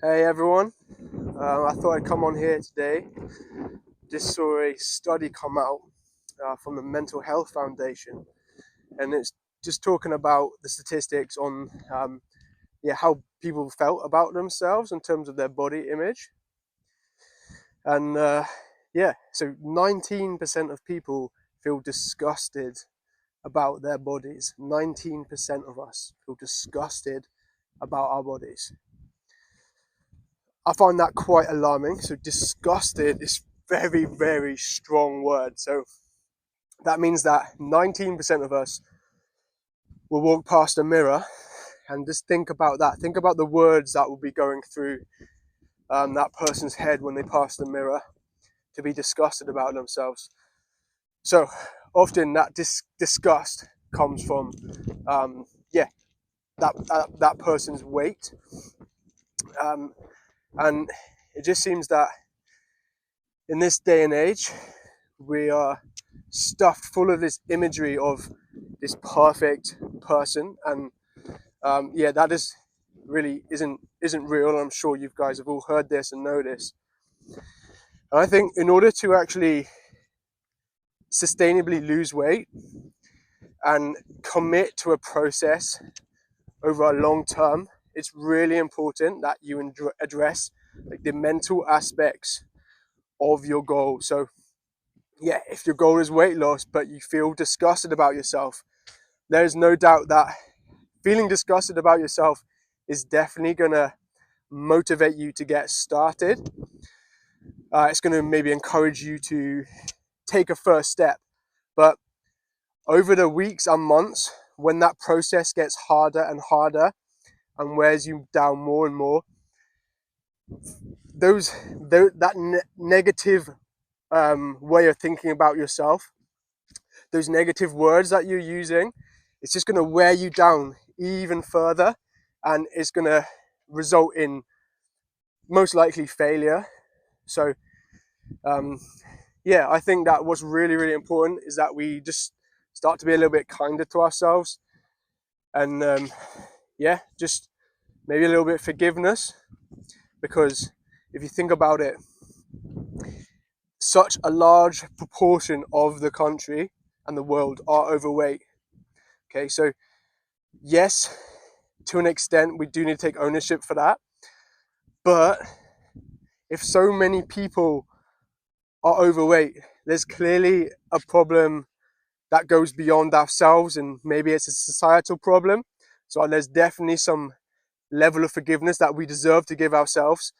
Hey everyone, I thought I'd come on here today. Just saw a study come out from the Mental Health Foundation, and it's just talking about the statistics on how people felt about themselves in terms of their body image. And so 19% of people feel disgusted about their bodies. 19% of us feel disgusted about our bodies. I find that quite alarming. So disgusted is very, very strong word. So that means that 19% of us will walk past a mirror and just think about that. Think about the words that will be going through that person's head when they pass the mirror to be disgusted about themselves. So often that disgust comes from, that person's weight. And it just seems that in this day and age, we are stuffed full of this imagery of this perfect person, and that is really isn't real. I'm sure you guys have all heard this and know this. And I think in order to actually sustainably lose weight and commit to a process over a long term, it's really important that you address like the mental aspects of your goal. So if your goal is weight loss but you feel disgusted about yourself, there's no doubt that feeling disgusted about yourself is definitely going to motivate you to get started. It's going to maybe encourage you to take a first step. But over the weeks and months, when that process gets harder and harder and wears you down more and more, that negative way of thinking about yourself, those negative words that you're using, it's just going to wear you down even further, and it's going to result in most likely failure. So I think that what's really, really important is that we just start to be a little bit kinder to ourselves, and just maybe a little bit of forgiveness, because if you think about it, such a large proportion of the country and the world are overweight. Okay, so yes, to an extent, we do need to take ownership for that. But if so many people are overweight, there's clearly a problem that goes beyond ourselves, and maybe it's a societal problem. So there's definitely some level of forgiveness that we deserve to give ourselves.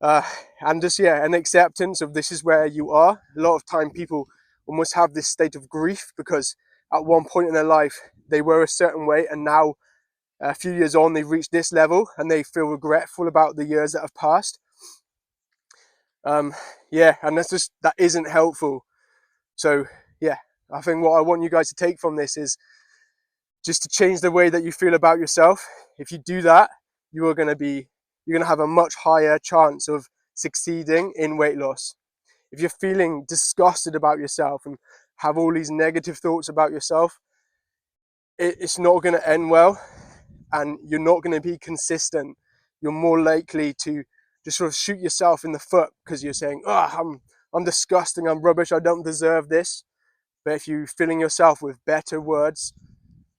And just, an acceptance of this is where you are. A lot of time people almost have this state of grief because at one point in their life, they were a certain way, and now a few years on, they've reached this level and they feel regretful about the years that have passed. And that isn't helpful. So I think what I want you guys to take from this is just to change the way that you feel about yourself. If you do that, you're going to have a much higher chance of succeeding in weight loss. If you're feeling disgusted about yourself and have all these negative thoughts about yourself, it's not going to end well, and you're not going to be consistent. You're more likely to just sort of shoot yourself in the foot because you're saying, I'm disgusting, I'm rubbish, I don't deserve this. But if you're filling yourself with better words,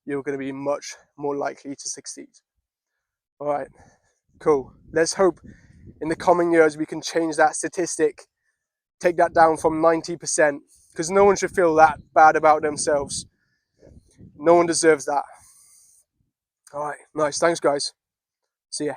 you're going to be much more likely to succeed. All right, cool. Let's hope in the coming years we can change that statistic, take that down from 90%, because no one should feel that bad about themselves. No one deserves that. All right, nice. Thanks, guys. See ya.